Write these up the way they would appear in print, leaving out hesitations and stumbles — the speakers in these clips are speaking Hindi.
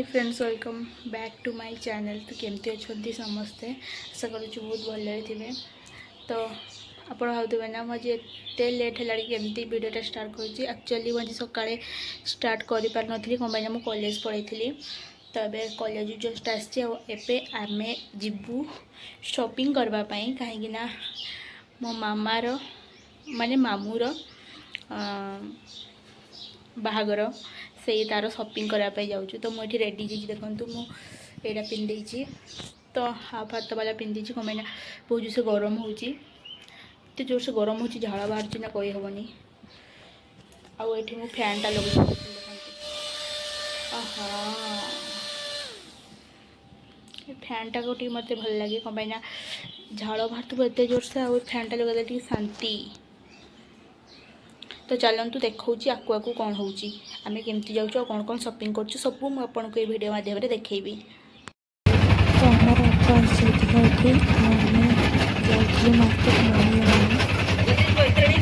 Friends welcome back to my channel. तो केमती अच्छा समस्ते आशा करुँ बहुत भल थे। तो आप भावे ना मुझे एत लेट है केमती वीडियोटा स्टार्ट करुँची। एक्चुअली मुझे सकाळे स्टार्ट कर पार नी कहीं मुझे कॉलेज पढ़ी थी। तो ये कॉलेज जस्ट आसे आम जीवु शॉपिंग करवाई कहीं मो मामार माने मामूर बाहागर से तार शॉपिंग करने जाऊँ। तो मुझे रेडी देखूँ मुझा पिंधे तो हाफ हाथ वाला पिंधि कहीं बहुत जोर से गरम होते जोर से गरम हो झाड़ बाहर ना कही हेनी। आठी मु फैनटा लगे फैनटा को मत भल लगे कहीं झाड़ बाहर थो एत जोर से फैनटा लगे शांति। तो चलतु देखा आकु आकु कौन हो आम केमती जाऊँ कौन कौन शॉपिंग कर सब मुझे ये वीडियो माध्यम देखी।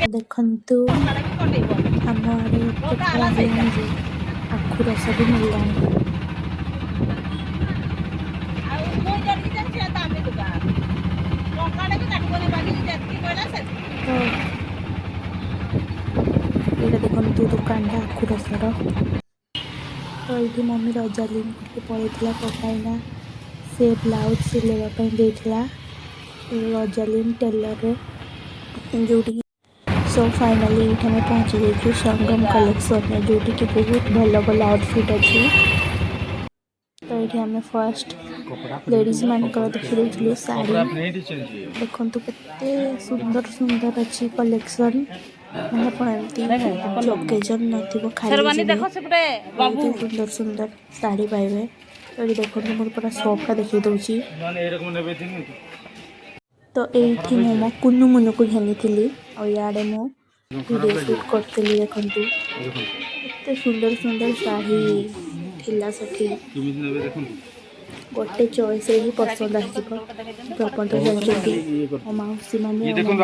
देखु आम आड़े आखु रस भी मिललानी। ये देखु दुकान आखु रसर। तो ये मम्मी रजालीन के पड़ेगा कहीं से ब्लाउज सिलेवाई देता रजालीन टेलर जो। सो फाइनाली ये आम पहुँची जाइए संगम कलेक्शन जोटी की बहुत भल भल आउटफिट अच्छी। तो ये आम फर्स्ट लेडीज मानक देखी साड़ी देखु के सुंदर सुंदर अच्छी कलेक्शन मैंने ओकेजन न खाली बहुत सुंदर सुंदर साड़ी पाइबे। तो ये देखो मुझे पूरा सपटा देखी दूसरी। तो ये मो कुनु मुनु को घेनी थी और याडे मो वीडियो शूट करी। देखु एत सुंदर सुंदर शाढ़ी थिला सेठी गोटे चॉइस ही पसंद आसपन तो जानते मो मौसी मैंने मुंड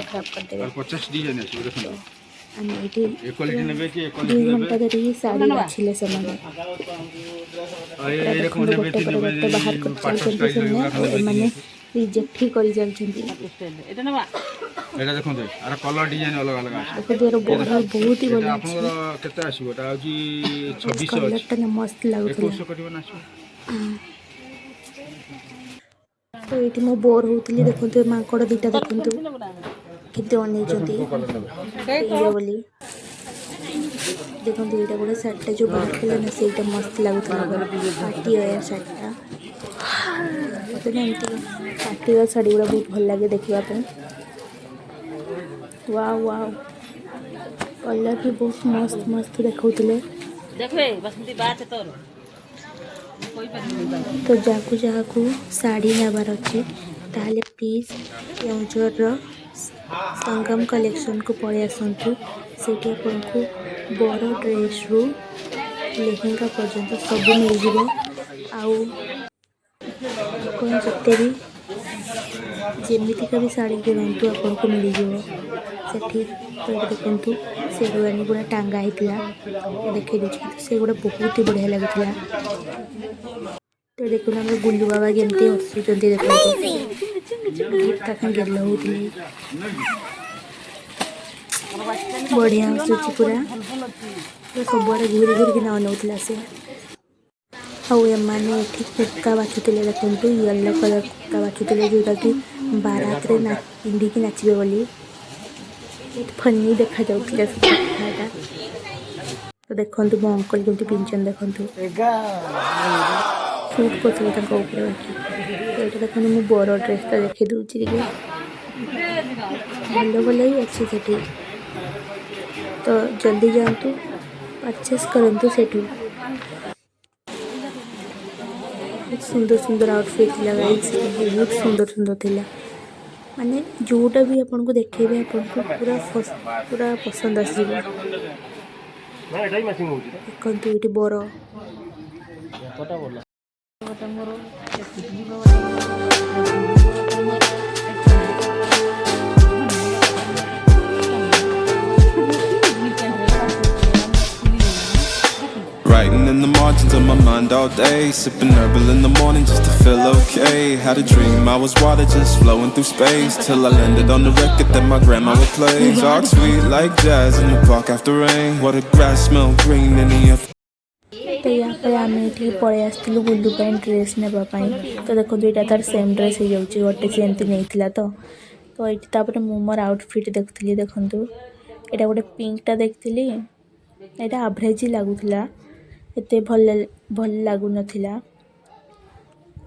खराब करदे। आम ये 2 घंटा धरी शाढ़ी बाछिले से गोटे बाहर कर चलते रिजेक्ट ही कर कलर डिजाइन अलग अलग बहुत ही बढ़िया कलर मस्त लगुला। तो ये मो बोर होती देखते माकड़ दीटा देखते केते अने बोली देखो यहाँ गोटे शार्टा जो बाहर कले ना से मस्त लगुला पार्टी वेयर शार्टा मत ना एमती पार्टी वेयर शाढ़ी गुड़ा बहुत भल लगे देखापी। वाव वाव कलर भी बहुत मस्त मस्त देखते। तो जाकू जहाँ शाढ़ी नबार अच्छे ताहले प्लीज केउझर संगम कलेक्शन को पड़े आसतु से आपको बड़ ड्रेस रु लेहेंगा पर्यंत सब मिल जाए आते भी जमीतिका भी शाढ़ी किणतु आपको मिल जाए सेठी। तो ये देखु शेरवानी गुड़ा टांगा होता देखे देखिए से गुड़ा बहुत ही बढ़िया लगुला। तो देखो आम गुल्लू बाबा केमती हसुँच देखते गेल होती बढ़िया हसुची पूरा सबुआड़े घूरी घूरी अनाऊला से। आने कुर्ता बाछुले देखते येलो कलर कुर्ता बाछुले जोटा कि बारात रे पिंधिकी नाचे बोली फनी देखा जाता। तो देखो मो अंकल केमती पिंचन देखु सूट करते ये देखो मुझे बड़ ड्रेसटा देखी दूसरी भल भल ही अच्छी सेठी। तो जल्दी जातु परचेस करूँ सेठू सुंदर सुंदर आउटफिट लगा बहुत सुंदर सुंदर थिला माने जोटा भी आपन को देखेबे आपन को पूरा पसंद आसी देखंतु ये बड़ writing in the margins of my mind all day, sipping herbal in the morning just to feel okay. Had a dream I was water just flowing through space, till I landed on the record that my grandma would play. Dark sweet like jazz in the park after rain. What the grass smell green in the afternoon. तो यहाँ पर आम ये पलि आसलु बुलू ड्रेस नापी तो देखो यहाँ तार सेम ड्रेस हो जाऊँगी गोटे से एमती नहीं तो ये मोर आउटफिट देखुली देखूँ यहाँ गोटे पिंकटा देखी यहाँ एवरेज ही लगुला एत भल भल लगुन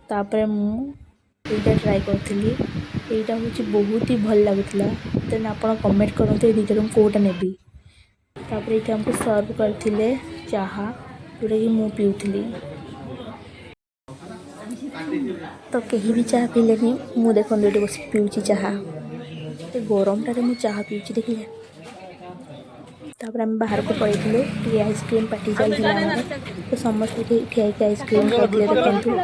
तापर मुझे ट्राए करी यहाँ हूँ बहुत ही भल लगुला देन आप कमेंट करूँ ये दुटर कौटा नेबी तापर ये हमको सर्व करते चाहा जोटा कि मु पीऊली तो कहीं भी चाह पीले मु देख ये बस पीऊँ चाहा गरमटारे मुझे चाह पीऊँ देखिए तापर आम बाहर को पड़े ये आइसक्रीम पार्टी चलता तो समस्त ठिया आइसक्रीम खाते देखते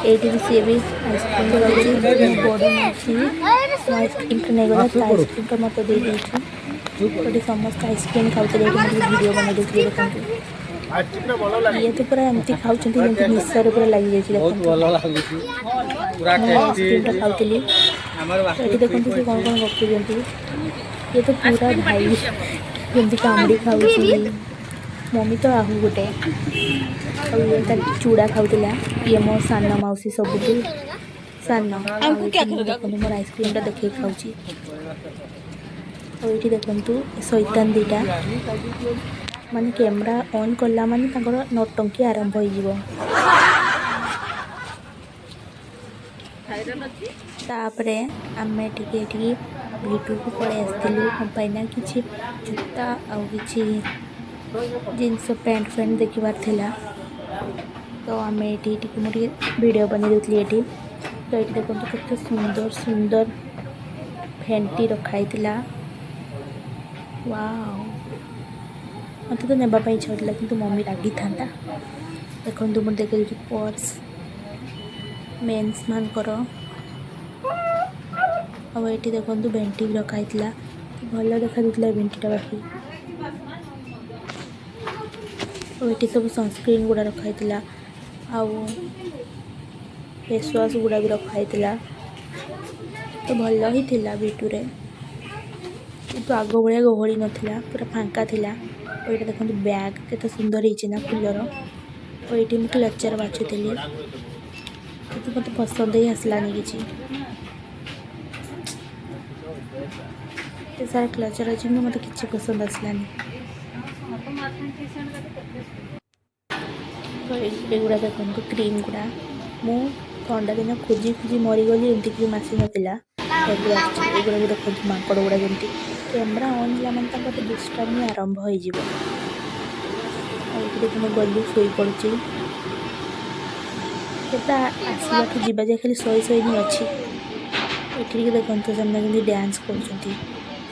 ये भी सी भी आइसक्रीम खाऊँ बड़ अच्छी आइसक्रीम नहीं गला तो आइसक्रीम मत दे तो समस्त आइसक्रीम खाते वीडियो बना देखिए देखते ये तो पूरा एमती खाऊँ निशार पूरा लग जाइए आइसक्रीम खाऊली ये देखते सी कौन कौन गपुंट ये तो पूरा भाई जमी कामुड़ी खाऊँ मम्मी तो आहू गोटे ये चूड़ा खाऊला ये मो सान मौसी सब सान देखते मोर आइसक्रीमटा देखे खाऊँ और ये देखु शैतान दीटा माने कैमरा ऑन कला माने नौटंकी आरंभ हो तापरे आमे टिके भिटू को पड़े आसलु हम कि जूता आउ कि जिनस पैंट फैंट देखार थिला तो आम ये मुझे वीडियो बन देती ये तो ये देखो केते सुंदर सुंदर फेंटी रखाई वाओ मत तो नेबाई इच्छा होता कि मम्मी रागी था देखो मुझे देखे पर्स मेन्स मानकर और ये देखो भेंटी भी रखाई भल देखा दूसरा भेंटीटा बाकी और ये सब सनस्क्रीन गुड़ा रखाई आउ फेस वाश गुड़ा भी रखाई तो भल ही थिला भिटुरे तो आग भाया गहली नाला पूरा फांका थिला और ये देखो बैग केते सुंदर होना फुलर और ये मुझे क्लचर बाछुली तो मत पसंद ही आसलानी किसी सारा क्लचर अच्छे मत कि पसंद आसलानी तो युवा देखो क्रीम गुड़ा मु ठंडा दिन खोजी खोजी मरीगली एमती क्रीम आसी नाला एगुड़ा भी देखो माकड़ गुड़ा जमी कैमेरा ऑन है मैंने दुष्टामी आरंभ हो देखो गलु शोई पड़ी आसला जावा जाए खाली शई शई नहीं अच्छी ये देखते से डांस कर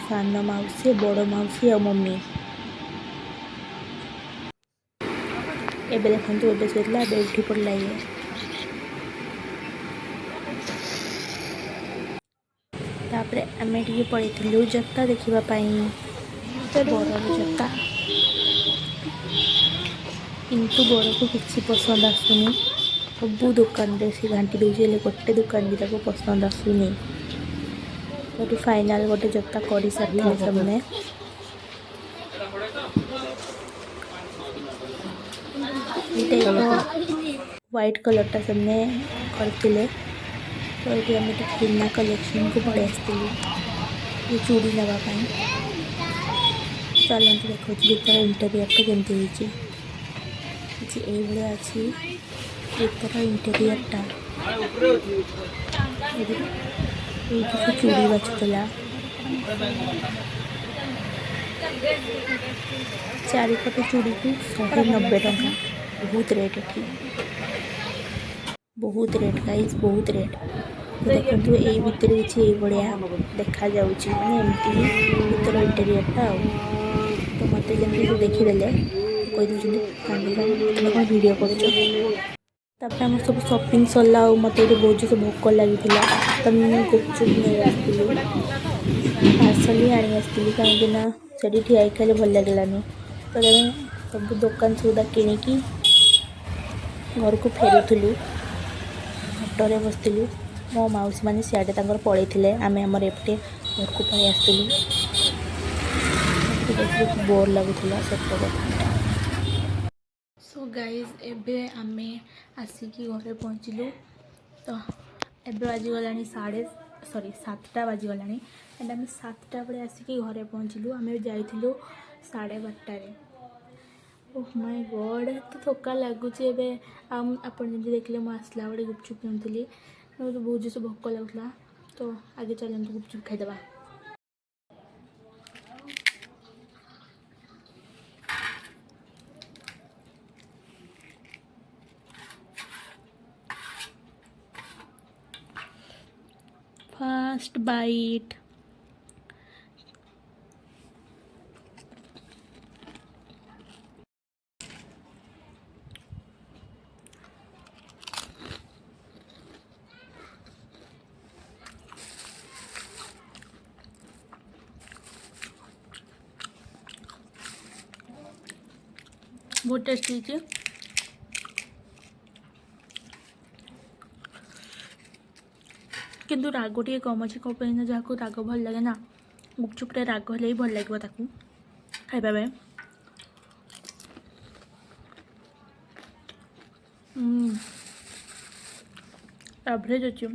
सान मौसी बड़ मौसी और मम्मी एबे देखते एबे शोला एबे उठी पड़ा ये तापर आम टे पड़े जता देखापी बड़ जता किंतु बड़ को किसी पसंद आसुनी सब दुकान से घाटी दूसरी गोटे दुकान भी ताको पसंद आसुनी तो फाइनाल गोटे जता कर सारी सबने व्हाइट कलरटा सबने करते तो ये आम बिना कलेक्शन को पड़े आसलु ये चूड़ी नापी चलते देखो भर इंटेरियरटा केमती ये अच्छी भर इंटेरियरटा ये चूड़ी बाछुला चारिपटे चूड़ी को 190 टंका बहुत रेट ये बहुत रेट गाइज बहुत रेट देखो ये भितर किसी भाया देखा जाऊँगी मैंने एमती भर इंटेरियरटा तो मत जमी देखीदे कहीदे तुम कौन भिड कर आम सब सपिंग सरला मत ये बहुत जोर भोक लगी तो मुझे गुपचुप नहीं आसली पार्सल ही आनी आसली कहीं से ठिया खाली भल लगलानी तो सब दुकान सौदा किणिकी घर को फेरुलु ऑटोरे बसलु मो मौसी मैंने सियाडे पलैते आम आमर एपटे घर को पलि आसलु बोर लगुला सत कथा। सो गाइज एबे आमे आसिकी घरे पहुँचलु तो एबे बाजिगला 7टा बाजिगला एंड आम 7टा बड़े आसिकी घरे पहुँचलु आम जाइलु 12:30 ओह माय गॉड तो थका लगुच आप देखले मुझे आसला बड़े गुपचुप किणुली तो बहुत जोर भोक लगुला तो आगे चलते गुपचुप खाईदे। फर्स्ट बाइट बहुत टेस्टी थी किंतु राग टे कम अच्छे कौन जहाँ राग भल लगे ना गुपचुप्रे राग हेल्ले भल लगे खाइबा एवरेज अच्छी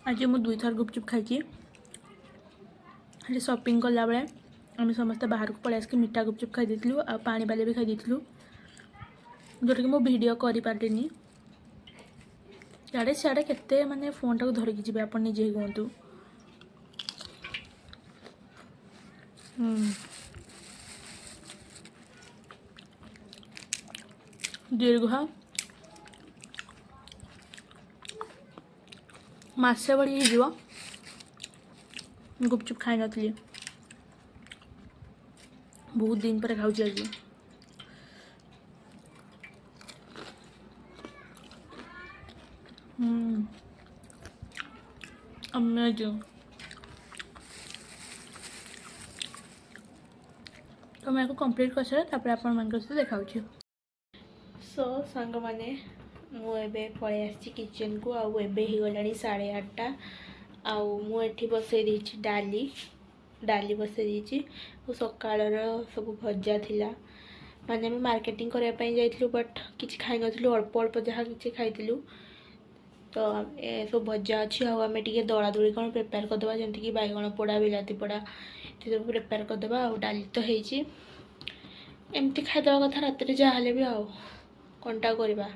आज मुझे 2 थर गुपचुप खाई शॉपिंग कला बेले आम समस्ते बाहर को पलि आसिक मीठा गुपचुप खाई देलु आ पानी बाले भी खाई देलु जोटा कि मो वीडियो कर पारे इे सियाड़े केते माने फोन टाक धरिकी जी आप निजे कहतु दीर्घ मसे बड़ी हो गुपचुप खाई नी बहुत दिन पर खाऊँ आज अमेजिंग तो मैं कंप्लीट कर सारे आप देखा सो सांग मैंने मुझे पलि आसी किचन को आबे हो गला 8:30 आठी बसई डाली डाली बसई सकाल सब भजा थिला माने आम मार्केटिंग करने जाइलु बट किसी खाई नु अल्प अल्प जहाँ कि खाई तो सब भजा अच्छी आम टे दला दली कौन प्रिपेयर करदे जमीक बैगण पोड़ा बिलाती पोड़ा ये सब प्रिपेयर करदे डाली तो एमती खाईदे कथा रात जहाँ भी कंटा करवा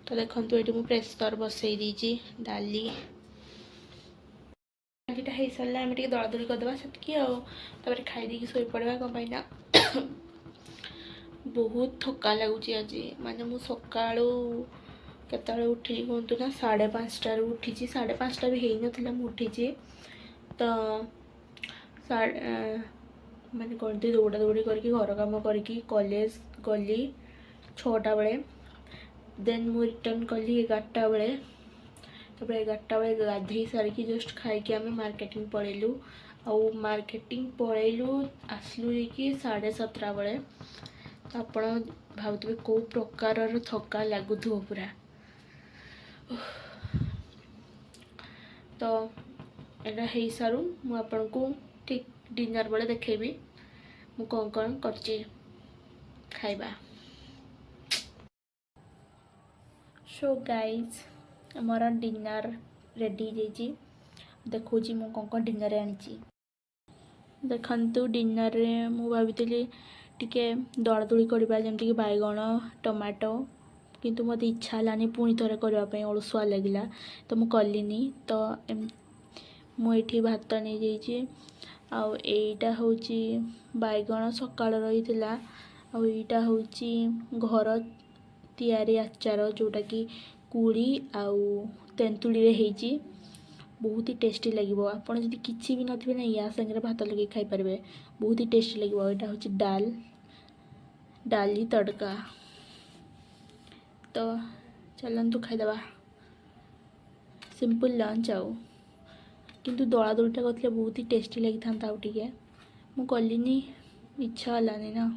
तो देखो ये मुझे प्रेसर बसई देती डाली डालीटा हो सारा आम दला दली करदे से खाईदे शो पड़ा कौन पाईना बहुत थका लगुच आज माने मु सकाळू केतले उठिली कहतु ना 5:30 उठी 5:30 भी हो ना उठी तो माने करती दौड़ा दौड़ी करके घर कम करके कॉलेज गली 6टा बेले देन मु रिटर्न कली 11टा बेले तब 11टा बेले गाधे सारिकी जस्ट खाई आम मार्केटिंग पलैलु मार्केटिंग पलैलु आसलु कि 7:30 बेले तो आप भावुवे कौ प्रकार थका लगुव पूरा तो यहाँ हो सारू मुझे ठीक डिनर बेले देखेबी मु कौन कौन करची खाइबा। सो गाइज मोर डिनर रेडी हो देखुची मु कौन कौन डिनर आनी देखु डिनर रे मु भावी टिके दला दली करवा जमीक बैगण टमाटो किंतु मत इच्छा है पुणी थे करने अलसुआ लगिला तो मुझे कलिनी तो मुझे भात नहीं आउ एटा होची बाइगण सकाळ रहीथिला आउ एटा होची घर तैयारी आचार जोटा कि कुड़ी आउ तेंतुली रे हेची बहुत ही टेस्टी लगे आपड़ जब किसी भी नथिबे ना या संगे भात लगे खाई पारे बहुत ही टेस्टी लगे। यहाँ हूँ डाली तड़का तो चलतु खाईदबा सिंपल लंच आउ किंतु दला दलटा करते बहुत ही टेस्टी लगी था आउ टे मु कलिनी इच्छा हलानी ना।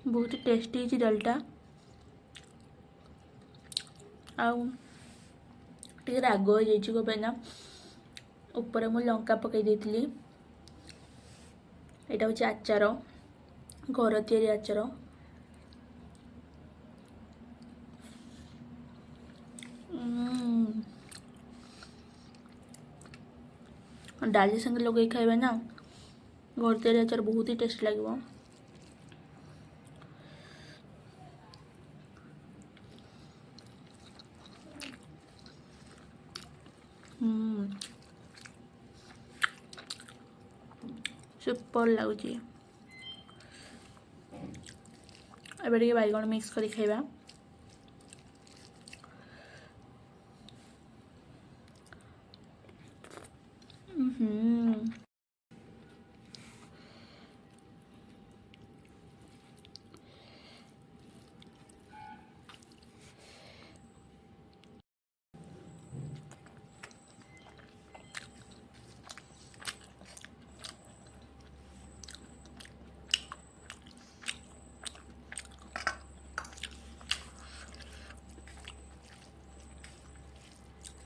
बहुत ही टेस्टी डालटा आउ टे राग हो जाइना ऊपर मु लंका पकई देती। यहाँ हूँ आचार घर तैयारी आचार डाली संगे लगे खाइबा ना घर तैयारी आचार बहुत ही टेस्ट लगे। सुपर लगुच एबे टिके बैगण मिक्स करी खाइबा।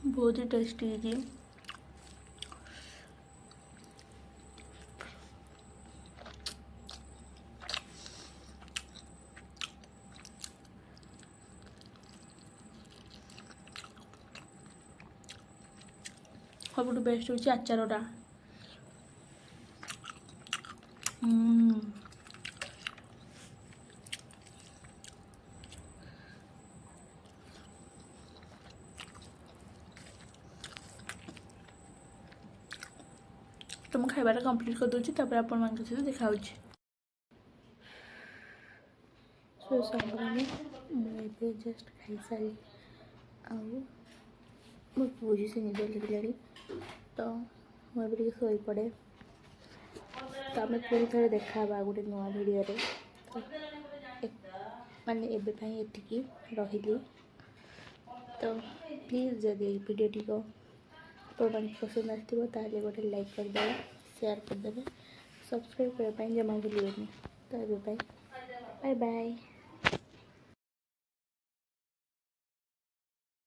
बहुत ही टेस्टी है। सब बेस्ट हूँ आचारटा तो मुझे खाइबार कंप्लीट कर दूसरी आपण मान सहित देखा मुझे जस्ट खाई सारी मो पूरी से निद लगे तो मुझे शोई पड़े तो आम पुरी थे देखा गोटे नुआ भिडियो तो माने एबे एतिकी रही तो प्लीज जदि भिडियोटी को अपन पसंद आसो ताले गोटे लाइक करदे शेयर करदे सब्सक्राइब करने जमा भूलें तो ये बाय बाय।